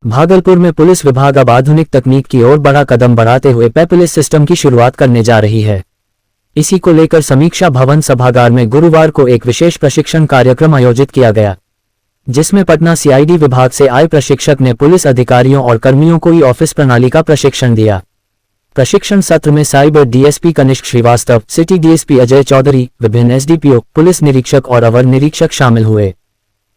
भागलपुर में पुलिस विभाग अब आधुनिक तकनीक की ओर बड़ा कदम बढ़ाते हुए पेपरलेस सिस्टम की शुरुआत करने जा रही है। इसी को लेकर समीक्षा भवन सभागार में गुरुवार को एक विशेष प्रशिक्षण कार्यक्रम आयोजित किया गया, जिसमें पटना सीआईडी विभाग से आए प्रशिक्षक ने पुलिस अधिकारियों और कर्मियों को ई ऑफिस प्रणाली का प्रशिक्षण दिया। प्रशिक्षण सत्र में cyber DSP Kanishk Srivastava, city DSP Ajay Chaudhary, विभिन्न एसडीपीओ, पुलिस निरीक्षक और अवर निरीक्षक शामिल हुए।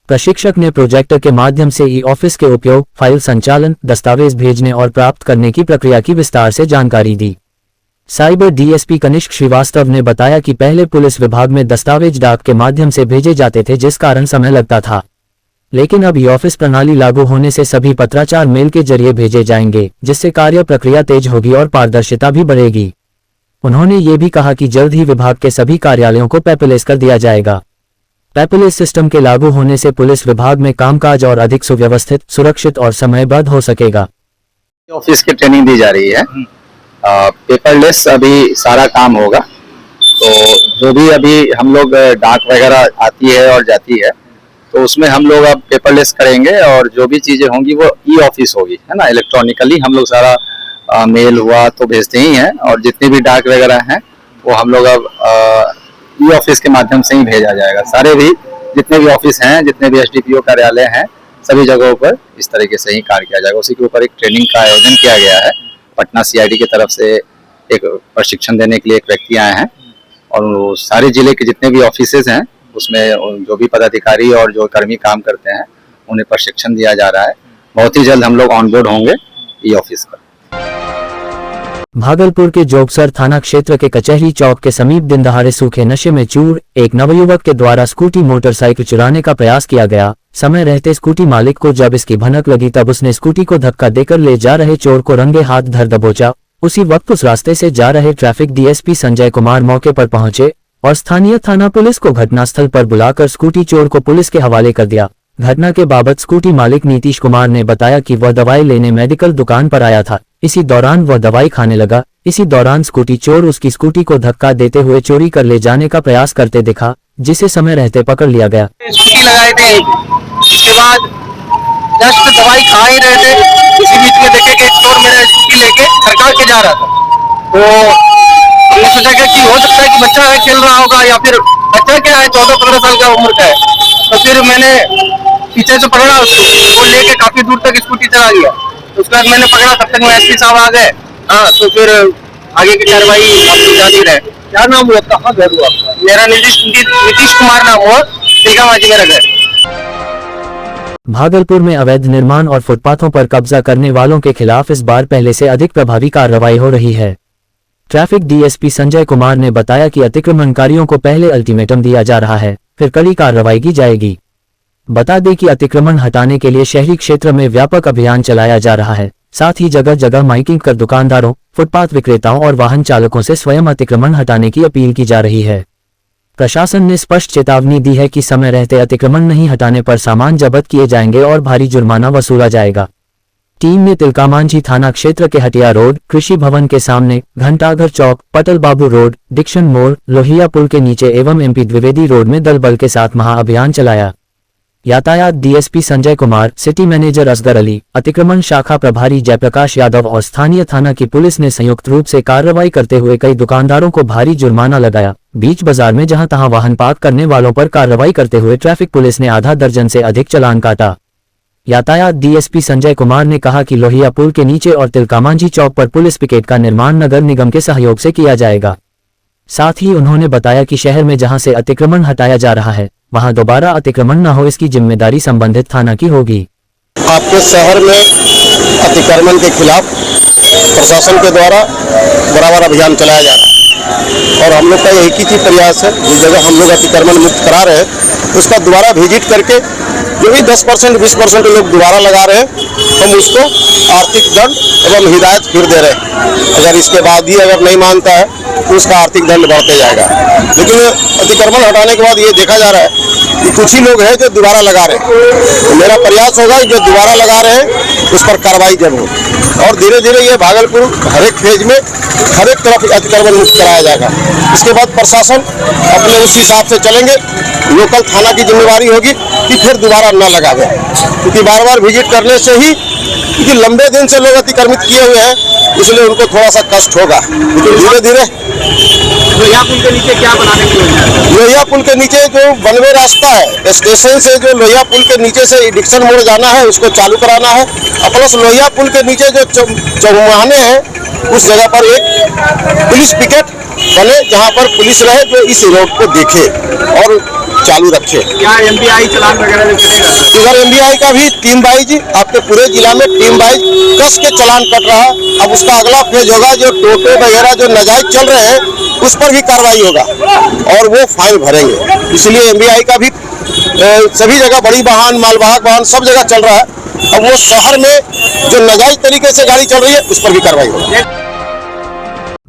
प्रशिक्षक ने प्रोजेक्टर के माध्यम से ई ऑफिस के उपयोग, फाइल संचालन, दस्तावेज भेजने और प्राप्त करने की प्रक्रिया की विस्तार से जानकारी दी। साइबर डीएसपी कनिष्क श्रीवास्तव ने बताया कि पहले पुलिस विभाग में दस्तावेज डाक के माध्यम से भेजे जाते थे, जिस कारण समय लगता था, लेकिन अब ई ऑफिस प्रणाली लागू होने से सभी पत्राचार मेल के जरिए भेजे जाएंगे, जिससे कार्य प्रक्रिया तेज होगी और पारदर्शिता भी बढ़ेगी। उन्होंने ये भी कहा कि जल्द ही विभाग के सभी कार्यालयों को पेपरलेस कर दिया जाएगा। पेपरलेस सिस्टम के लागू होने से पुलिस विभाग में कामकाज और अधिक सुव्यवस्थित, सुरक्षित और समयबद्ध हो सकेगा। ऑफिस की ट्रेनिंग दी जा रही है। पेपरलेस अभी सारा काम होगा, तो जो भी अभी हम लोग डाक वगैरह आती है और जाती है, तो उसमें हम लोग अब पेपरलेस करेंगे और जो भी चीजें होंगी वो ई ऑफिस होगी, है ना। इलेक्ट्रॉनिकली हम लोग सारा मेल हुआ तो भेजते ही हैं, और जितनी भी डाक वगैरह हैं वो हम लोग अब ई ऑफिस के माध्यम से ही भेजा जाएगा। सारे भी जितने भी ऑफिस हैं, जितने भी एसडीपीओ कार्यालय हैं, सभी जगहों पर इस तरीके से ही कार्य किया जाएगा। उसी के ऊपर एक ट्रेनिंग का आयोजन किया गया है। पटना सीआईडी की तरफ से एक प्रशिक्षण देने के लिए एक व्यक्ति आए हैं, और सारे जिले के जितने भी ऑफिसेज हैं उसमें जो भी पदाधिकारी और जो कर्मी काम करते हैं उन्हें प्रशिक्षण दिया जा रहा है। बहुत ही जल्द हम लोग ऑनबोर्ड होंगे ई ऑफिस पर। भागलपुर के जोगसर थाना क्षेत्र के कचहरी चौक के समीप दिन दहाड़े सूखे नशे में चूर एक नवयुवक के द्वारा स्कूटी मोटरसाइकिल चुराने का प्रयास किया गया। समय रहते स्कूटी मालिक को जब इसकी भनक लगी, तब उसने स्कूटी को धक्का देकर ले जा रहे चोर को रंगे हाथ धर दबोचा। उसी वक्त उस रास्ते से जा रहे ट्रैफिक डीएसपी संजय कुमार मौके पर पहुंचे और स्थानीय थाना पुलिस को घटनास्थल पर बुलाकर स्कूटी चोर को पुलिस के हवाले कर दिया। घटना के बाबत स्कूटी मालिक नीतीश कुमार ने बताया कि वह दवाई लेने मेडिकल दुकान पर आया था। इसी दौरान वह दवाई खाने लगा। इसी दौरान स्कूटी चोर उसकी स्कूटी को धक्का देते हुए चोरी कर ले जाने का प्रयास करते दिखा, जिसे समय रहते पकड़ लिया गया। स्कूटी लगाए थे, इसके बाद जस्ट दवाई खा ही रहे थे, इसी बीच में देखे कि चोर मेरा स्कूटी लेके धक्का के जा रहा था। तो हमने सोचा कि हो सकता है कि बच्चा है, खेल रहा होगा, या फिर बच्चा क्या है, 14-15 साल का उम्र का है। तो फिर मैंने पीछे से पकड़ा उसको, वो लेके काफी दूर तक स्कूटी चला गया। उसके बाद मैंने पकड़ा, तब तक में एसपी साहब आ गए। हाँ, तो फिर आगे की कार्रवाई आप जान ही रहे। क्या नाम हुआ, कहाँ घर हुआ आपका? मेरा नीतीश कुमार नाम हुआ, तिलकामांझी मेरा घर। भागलपुर में अवैध निर्माण और फुटपाथों पर कब्जा करने वालों के खिलाफ इस बार पहले से अधिक प्रभावी कार्रवाई हो रही है। ट्रैफिक डीएसपी संजय कुमार ने बताया कि अतिक्रमणकारियों को पहले अल्टीमेटम दिया जा रहा है, फिर कड़ी कार्रवाई की जाएगी। बता दें कि अतिक्रमण हटाने के लिए शहरी क्षेत्र में व्यापक अभियान चलाया जा रहा है। साथ ही जगह जगह माइकिंग कर दुकानदारों, फुटपाथ विक्रेताओं और वाहन चालकों से स्वयं अतिक्रमण हटाने की अपील की जा रही है। प्रशासन ने स्पष्ट चेतावनी दी है कि समय रहते अतिक्रमण नहीं हटाने पर सामान जब्त किए जाएंगे और भारी जुर्माना वसूला जाएगा। टीम ने तिलकामांझी थाना क्षेत्र के हटिया रोड, कृषि भवन के सामने, घंटाघर चौक, पटल बाबू रोड, डिक्शन मोड़, लोहिया पुल के नीचे एवं एमपी द्विवेदी रोड में दल बल के साथ महाअभियान चलाया। यातायात DSP Sanjay Kumar, city manager Asgar Ali, अतिक्रमण शाखा प्रभारी जयप्रकाश यादव और स्थानीय थाना की पुलिस ने संयुक्त रूप से कार्रवाई करते हुए कई दुकानदारों को भारी जुर्माना लगाया। बीच बाजार में जहां तहां वाहन पार्क करने वालों पर कार्रवाई करते हुए ट्रैफिक पुलिस ने आधा दर्जन से अधिक चालान काटा। यातायात डीएसपी संजय कुमार ने कहा कि लोहिया पुल के नीचे और तिलकामांझी चौक पर पुलिस पिकेट का निर्माण नगर निगम के सहयोग से किया जाएगा। साथ ही उन्होंने बताया कि शहर में जहां से अतिक्रमण हटाया जा रहा है, वहां दोबारा अतिक्रमण न हो, इसकी जिम्मेदारी संबंधित थाना की होगी। आपके शहर में अतिक्रमण के खिलाफ प्रशासन के द्वारा बराबर अभियान चलाया जा रहा है, और हम लोग का एक ही प्रयास है, जिस जगह हम लोग अतिक्रमण मुक्त करा रहे हैं उसका दोबारा विजिट करके जो भी 10% 20% लोग दोबारा लगा रहे हैं, हम उसको आर्थिक दंड एवं हिदायत फिर दे रहे हैं। अगर इसके बाद भी अगर नहीं मानता है तो उसका आर्थिक दंड बढ़ते जाएगा। लेकिन अतिक्रमण हटाने के बाद ये देखा जा रहा है कि कुछ ही लोग हैं जो दोबारा लगा रहे हैं। तो मेरा प्रयास होगा जो दोबारा लगा रहे हैं उस पर कार्रवाई जरूर, और धीरे धीरे ये भागलपुर हर एक फेज में हर एक तरफ अतिक्रमण मुक्त कराया जाएगा। इसके बाद प्रशासन अपने उस हिसाब से चलेंगे, लोकल थाना की जिम्मेवारी होगी कि फिर दोबारा न लगावे, क्योंकि बार बार विजिट करने से ही, क्योंकि लंबे दिन से लोग अतिक्रमित किए हुए हैं, इसलिए उनको थोड़ा सा कष्ट होगा। धीरे धीरे लोहिया पुल के नीचे क्या बनाने की योजना है? लोहिया पुल के नीचे जो वनवे रास्ता है, स्टेशन से जो लोहिया पुल के नीचे से डिक्सन मोड़ जाना है, उसको चालू कराना है। और प्लस लोहिया पुल के नीचे जो चौमुहाने हैं, उस जगह पर एक पुलिस पिकेट बने, जहां पर पुलिस रहे जो इस रोड को देखे और चालू रखे। क्या MBI चलान वगैरह भी कटेगा? इधर MBI का भी टीम वाइज आपके पूरे जिला में टीम वाइज कस के चलान कट रहा है। अब उसका अगला फेज होगा, जो टोटे वगैरह जो नाजायज चल रहे हैं उस पर भी कार्रवाई होगा और वो फाइन भरेंगे। इसलिए MBI का भी सभी जगह बड़ी वाहन, मालवाहक वाहन सब जगह चल रहा है। अब वो शहर में जो नाजायज तरीके से गाड़ी चल रही है उस पर भी कार्रवाई होगी।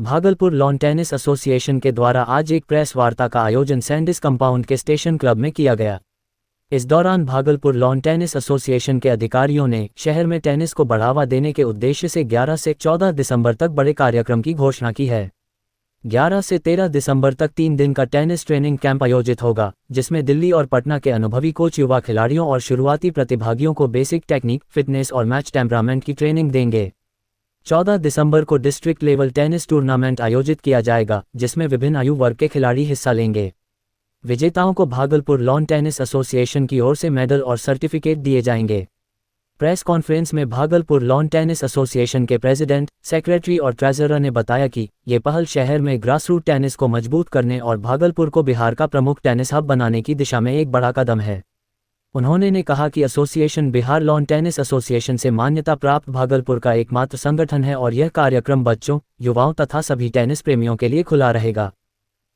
भागलपुर लॉन टेनिस एसोसिएशन के द्वारा आज एक प्रेस वार्ता का आयोजन सैंडिस कंपाउंड के स्टेशन क्लब में किया गया। इस दौरान भागलपुर लॉन टेनिस एसोसिएशन के अधिकारियों ने शहर में टेनिस को बढ़ावा देने के उद्देश्य से 11 से 14 दिसंबर तक बड़े कार्यक्रम की घोषणा की है। 11 से 13 दिसंबर तक 3 दिन का टेनिस ट्रेनिंग कैंप आयोजित होगा, जिसमें दिल्ली और पटना के अनुभवी कोच युवा खिलाड़ियों और शुरुआती प्रतिभागियों को बेसिक टेक्निक, फिटनेस और मैच टेम्परामेंट की ट्रेनिंग देंगे। 14 दिसंबर को डिस्ट्रिक्ट लेवल टेनिस टूर्नामेंट आयोजित किया जाएगा, जिसमें विभिन्न आयु वर्ग के खिलाड़ी हिस्सा लेंगे। विजेताओं को भागलपुर लॉन टेनिस एसोसिएशन की ओर से मेडल और सर्टिफिकेट दिए जाएंगे। प्रेस कॉन्फ्रेंस में भागलपुर लॉन टेनिस एसोसिएशन के प्रेसिडेंट, सेक्रेटरी और ट्रेजरर ने बताया कि ये पहल शहर में ग्रासरूट टेनिस को मजबूत करने और भागलपुर को बिहार का प्रमुख टेनिस हब बनाने की दिशा में एक बड़ा कदम है। उन्होंने ने कहा कि association Bihar lawn tennis association से मान्यता प्राप्त भागलपुर का एकमात्र संगठन है और यह कार्यक्रम बच्चों, युवाओं तथा सभी टेनिस प्रेमियों के लिए खुला रहेगा।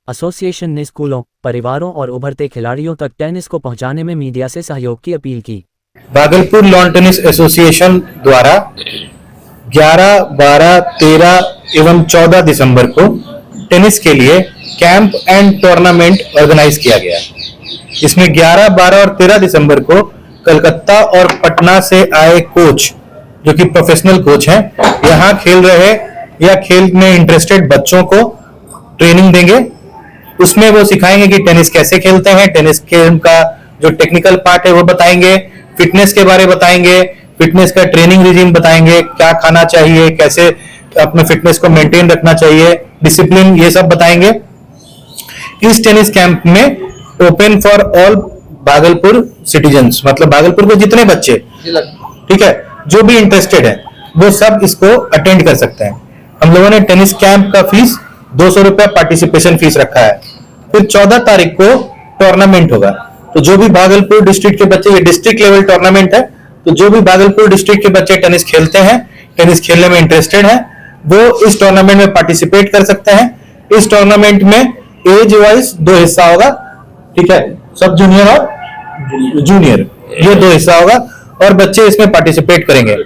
एसोसिएशन ने स्कूलों, परिवारों और उभरते खिलाड़ियों तक टेनिस को पहुंचाने में मीडिया से सहयोग की अपील की। भागलपुर लॉन टेनिस एसोसिएशन द्वारा 11, 12, 13 एवं 14 दिसंबर को टेनिस के लिए कैंप एंड टूर्नामेंट ऑर्गेनाइज किया गया। इसमें 11, 12 और 13 दिसंबर को कलकत्ता और पटना से आए कोच, जो कि प्रोफेशनल कोच हैं, यहाँ खेल रहे या खेल में इंटरेस्टेड बच्चों को ट्रेनिंग देंगे। उसमें वो सिखाएंगे कि टेनिस कैसे खेलते हैं, टेनिस गेम का जो टेक्निकल पार्ट है वो बताएंगे, फिटनेस के बारे बताएंगे, फिटनेस का ट्रेनिंग रिजीम बताएंगे, क्या खाना चाहिए, कैसे अपने फिटनेस को मेंटेन रखना चाहिए, डिसिप्लिन, ये सब बताएंगे। इस टेनिस कैंप में open for all Bhagalpur citizens, मतलब भागलपुर के जितने बच्चे, ठीक है, जो भी इंटरेस्टेड है वो सब इसको अटेंड कर सकते हैं। हम लोगों ने टेनिस कैंप का फीस 200 रुपया पार्टिसिपेशन फीस रखा है। फिर 14 तारीख को टूर्नामेंट होगा, तो जो भी भागलपुर डिस्ट्रिक्ट के बच्चे, ये डिस्ट्रिक्ट लेवल टूर्नामेंट है, तो जो भी भागलपुर डिस्ट्रिक्ट के बच्चे टेनिस खेलते हैं, टेनिस खेलने में इंटरेस्टेड हैं, वो इस टूर्नामेंट में पार्टिसिपेट कर सकते हैं। इस टूर्नामेंट में एज वाइज 2 हिस्सा होगा, ठीक है, सब जूनियर और जूनियर, ये 2 हिस्सा होगा और बच्चे इसमें पार्टिसिपेट करेंगे।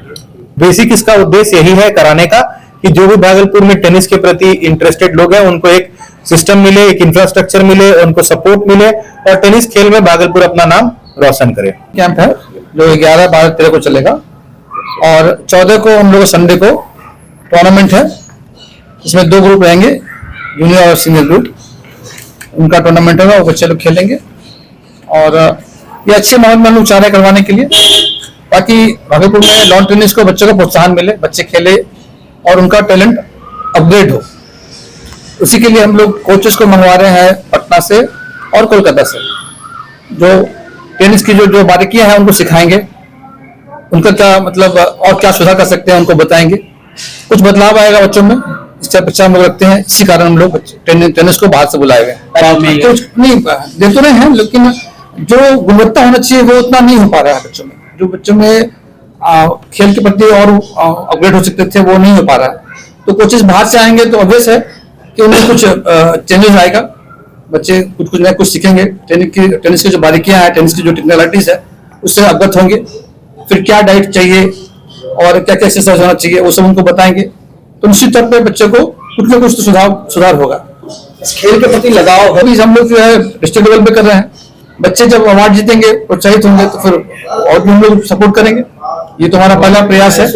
बेसिक इसका उद्देश्य यही है कराने का कि जो भी भागलपुर में टेनिस के प्रति इंटरेस्टेड लोग हैं उनको एक सिस्टम मिले, एक इंफ्रास्ट्रक्चर मिले, उनको सपोर्ट मिले और टेनिस खेल में भागलपुर अपना नाम रोशन करे। कैंप है जो 11, 12, 13 को चलेगा और 14 को हम लोग संडे को टूर्नामेंट है। इसमें 2 ग्रुप रहेंगे, जूनियर और सीनियर ग्रुप, उनका टूर्नामेंट होगा, वो बच्चे लोग खेलेंगे और ये अच्छे माहौल में हम लोग चाह रहे करवाने के लिए, ताकि भागलपुर में लॉन टेनिस को बच्चों को प्रोत्साहन मिले, बच्चे खेले और उनका टैलेंट अपग्रेड हो। उसी के लिए हम लोग कोचेस को मंगवा रहे हैं पटना से और कोलकाता से, जो टेनिस की जो बारीकियां हैं उनको सिखाएंगे, उनका क्या मतलब और क्या सुधार कर सकते हैं उनको बताएंगे। कुछ बदलाव आएगा बच्चों में, इससे अपेक्षा हम लोग रखते हैं, इसी कारण हम लोग टेनिस को बाहर से बुलाए गए। कुछ नहीं दे तो रहे हैं, लेकिन जो गुणवत्ता होना चाहिए वो उतना नहीं हो पा रहा है बच्चों में। जो बच्चों में खेल के प्रति और अपग्रेड हो सकते थे वो नहीं हो पा रहा है। तो कोचेस बाहर से आएंगे तो ऑब्वियस है कि उनमें कुछ चेंजेस आएगा, बच्चे कुछ नया कुछ सीखेंगे, टेनिस की जो बारीकियां हैं, टेनिस की जो टेक्निकलिटीज है उससे अवगत होंगे। फिर क्या डाइट चाहिए और क्या क्या एक्सरसाइज होना चाहिए वो सब उनको बताएंगे, तो निश्चित तौर पर बच्चे को कुछ ना कुछ तो सुधार होगा। इस खेल के प्रति लगाव अभी हम लोग जो है डिस्ट्रिक्ट लेवल पे कर रहे हैं। बच्चे जब अवार्ड जीतेंगे, प्रोत्साहित होंगे, तो फिर और भी हम लोग सपोर्ट करेंगे। ये तो हमारा पहला प्रयास है।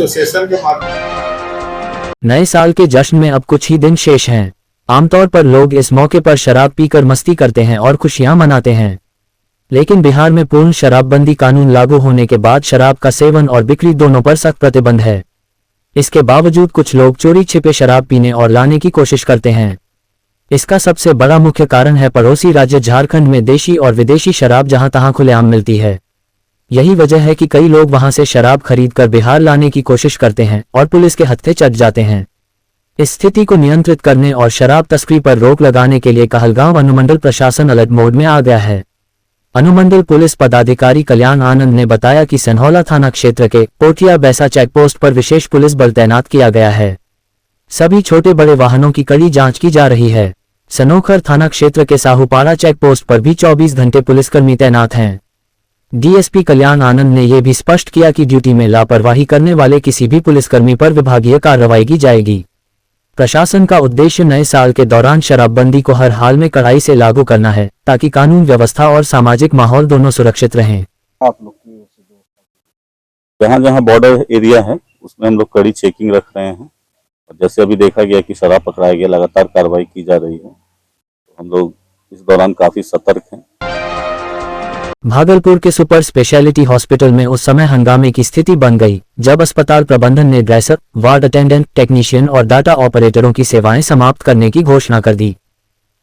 नए साल के जश्न में अब कुछ ही दिन शेष हैं। आमतौर पर लोग इस मौके पर शराब पीकर मस्ती करते हैं और खुशियां मनाते हैं। लेकिन बिहार में पूर्ण शराबबंदी कानून लागू होने के बाद शराब का सेवन और बिक्री दोनों पर सख्त प्रतिबंध है। इसके बावजूद कुछ लोग चोरी छिपे शराब पीने और लाने की कोशिश करते हैं। इसका सबसे बड़ा मुख्य कारण है पड़ोसी राज्य झारखंड में देशी और विदेशी शराब जहां तहां खुलेआम मिलती है। यही वजह है कि कई लोग वहां से शराब खरीदकर बिहार लाने की कोशिश करते हैं और पुलिस के हत्थे चढ़ जाते हैं। इस स्थिति को नियंत्रित करने और शराब तस्करी पर रोक लगाने के लिए कहलगांव अनुमंडल प्रशासन अलर्ट मोड में आ गया है। अनुमंडल पुलिस पदाधिकारी कल्याण आनंद ने बताया कि सनहौला थाना क्षेत्र के पोटिया बैसा चेकपोस्ट पर विशेष पुलिस बल तैनात किया गया है। सभी छोटे बड़े वाहनों की कड़ी जांच की जा रही है। सनोखर थाना क्षेत्र के साहूपाड़ा चेकपोस्ट पर भी 24 घंटे पुलिसकर्मी तैनात हैं। डीएसपी कल्याण आनंद ने यह भी स्पष्ट किया कि ड्यूटी में लापरवाही करने वाले किसी भी पुलिसकर्मी पर विभागीय कार्रवाई की जाएगी। प्रशासन का उद्देश्य नए साल के दौरान शराबबंदी को हर हाल में कड़ाई से लागू करना है ताकि कानून व्यवस्था और सामाजिक माहौल दोनों सुरक्षित रहें। आप लोग की जहाँ जहाँ बॉर्डर एरिया है उसमें हम लोग कड़ी चेकिंग रख रहे हैं और जैसे अभी देखा गया कि शराब पकड़ाया गया, लगातार कार्रवाई की जा रही है, तो हम लोग इस दौरान काफी सतर्क हैं। भागलपुर के सुपर स्पेशलिटी हॉस्पिटल में उस समय हंगामे की स्थिति बन गई जब अस्पताल प्रबंधन ने ड्रेसर, वार्ड अटेंडेंट, टेक्नीशियन और डाटा ऑपरेटरों की सेवाएं समाप्त करने की घोषणा कर दी।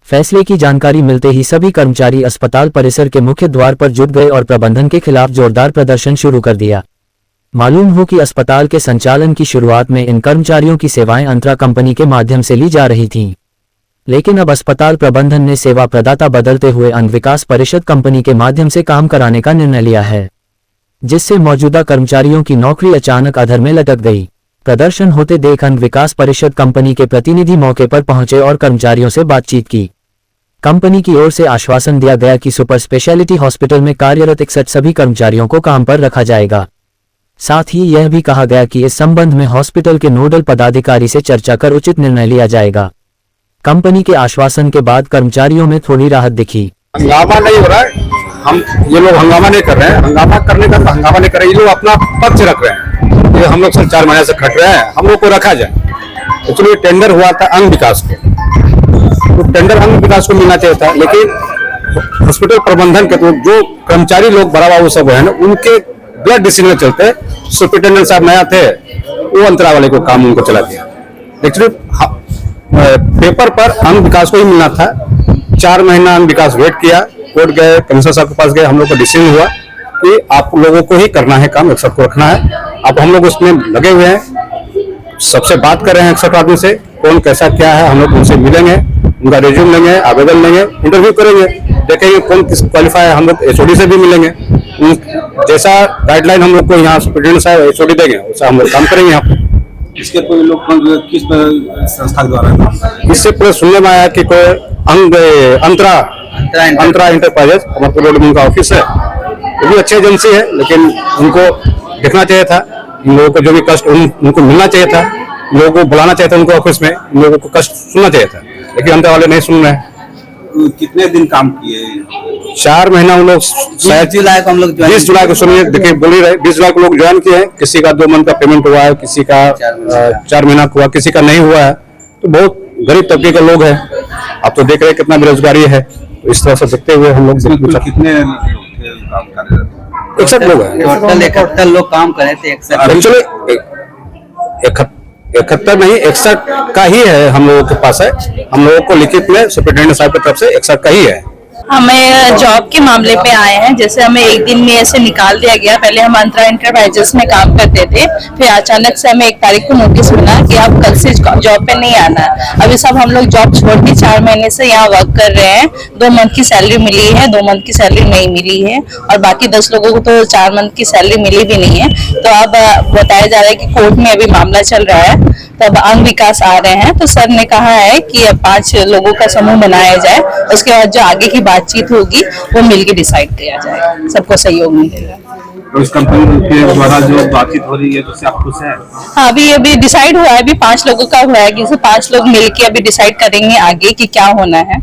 फैसले की जानकारी मिलते ही सभी कर्मचारी अस्पताल परिसर के मुख्य द्वार पर जुट गए और प्रबंधन के खिलाफ जोरदार प्रदर्शन शुरू कर दिया। मालूम हो कि अस्पताल के संचालन की शुरुआत में इन कर्मचारियों की सेवाएं अंतरा कंपनी के माध्यम से ली जा रही थीं। लेकिन अब अस्पताल प्रबंधन ने सेवा प्रदाता बदलते हुए अंग विकास परिषद कंपनी के माध्यम से काम कराने का निर्णय लिया है, जिससे मौजूदा कर्मचारियों की नौकरी अचानक अधर में लटक गई। प्रदर्शन होते देख अंग विकास परिषद कंपनी के प्रतिनिधि मौके पर पहुंचे और कर्मचारियों से बातचीत की। कंपनी की ओर से आश्वासन दिया गया कि सुपर स्पेशलिटी हॉस्पिटल में कार्यरत 61 सभी कर्मचारियों को काम पर रखा जाएगा। साथ ही यह भी कहा गया कि इस संबंध में हॉस्पिटल के नोडल पदाधिकारी से चर्चा कर उचित निर्णय लिया जाएगा। कंपनी के आश्वासन के बाद कर्मचारियों में थोड़ी राहत दिखी। हंगामा नहीं हो रहा है, ये लोग हंगामा नहीं कर रहे हैं। हंगामा करने का तो हंगामा नहीं कर रहे हैं, ये लोग अपना पक्ष रख रहे हैं। ये हम लोग सर 4 महीने से खट रहे हैं, हम लोग को रखा जाए। एक्चुअली टेंडर हुआ था अंग विकास को, तो टेंडर अंग विकास को मिलना चाहिए था, लेकिन हॉस्पिटल प्रबंधन के तो जो कर्मचारी लोग बड़ा बाबू सब है ना, उनके ब्लड डिसीजन में चलते सुपरिटेंडेंट साहब नया थे, वो अंतरा वाले को काम उनको चला दिया। एक्चुअली पेपर पर अंग विकास को ही मिलना था। 4 महीना अंग विकास वेट किया, कोर्ट गए, कमिश्नर साहब के पास गए, हम लोग का डिसीजन हुआ कि आप लोगों को ही करना है काम, 61 को रखना है। अब हम लोग उसमें लगे हुए हैं, सबसे बात कर रहे हैं 61 आदमी से, कौन कैसा क्या है, हम लोग उनसे मिलेंगे, उनका रिज्यूम लेंगे, आवेदन लेंगे, इंटरव्यू करेंगे, देखेंगे कौन किस क्वालिफाई है। हम लोग एचओडी से भी मिलेंगे, जैसा गाइडलाइन हम लोग को यहाँ सुप्रीटेंडेंट साहब एचओडी देंगे वैसा हम लोग काम करेंगे यहाँ पे। इसके कोई लोग किस संस्था द्वारा, इससे पूरे सुनने में आया कि कोई अंतरा इंटरप्राइजेस रोड में उनका ऑफिस है, वो भी अच्छी एजेंसी है, लेकिन उनको देखना चाहिए था, इन लोगों को जो भी कष्ट उनको मिलना चाहिए था, लोगों को बुलाना चाहिए था उनको ऑफिस में, इन लोगों को कष्ट सुनना चाहिए था, लेकिन अंतरा वाले नहीं सुन रहे हैं। कितने दिन काम किए? 4 महीना हम लोग, 20 जुलाई को हम लोग 20 जुलाई को सुनिए, देखिए बोल ही रहे, 20 जुलाई को लोग ज्वाइन किए हैं। किसी का 2 मंथ का पेमेंट हुआ है, किसी का 4 महीना हुआ, किसी का नहीं हुआ है, तो बहुत गरीब तबके के लोग हैं। आप तो देख रहे हैं कितना बेरोजगारी है, तो इस तरह से देखते हुए हम लोग कितने 61 लोग हैं। 71 लोग काम कर रहे थे। एक्चुअली 71 नहीं, 61 का ही है हम लोगों के पास है। हम लोगों को लिखित में सुपरिटेंडेंट साहब की तरफ से 61 का ही है। हमें जॉब के मामले पे आए हैं, जैसे हमें एक दिन में ऐसे निकाल दिया गया। पहले हम अंतरा इंटरप्राइजेस में काम करते थे, फिर अचानक से हमें 1 तारीख को नोटिस मिला कि आप कल से जॉब पे नहीं आना है। अभी सब हम लोग जॉब छोड़ के 4 महीने से यहाँ वर्क कर रहे हैं। 2 मंथ की सैलरी मिली है, 2 मंथ की सैलरी नहीं मिली है, और बाकी 10 लोगों को तो 4 मंथ की सैलरी मिली भी नहीं है। तो अब बताया जा रहा है कि कोर्ट में अभी मामला चल रहा है, तब अंग विकास आ रहे हैं। तो सर ने कहा है कि अब 5 लोगों का समूह बनाया जाए, उसके बाद जो आगे की बातचीत होगी वो मिलकर डिसाइड किया जाए, सबको सहयोग मिलेगा। तो इस कंपनी के द्वारा जो बातचीत हो रही है तो उससे आप खुश हैं? हाँ, अभी डिसाइड हुआ है, अभी 5 लोगों का हुआ है कि 5 लोग मिलके अभी डिसाइड करेंगे आगे कि क्या होना है।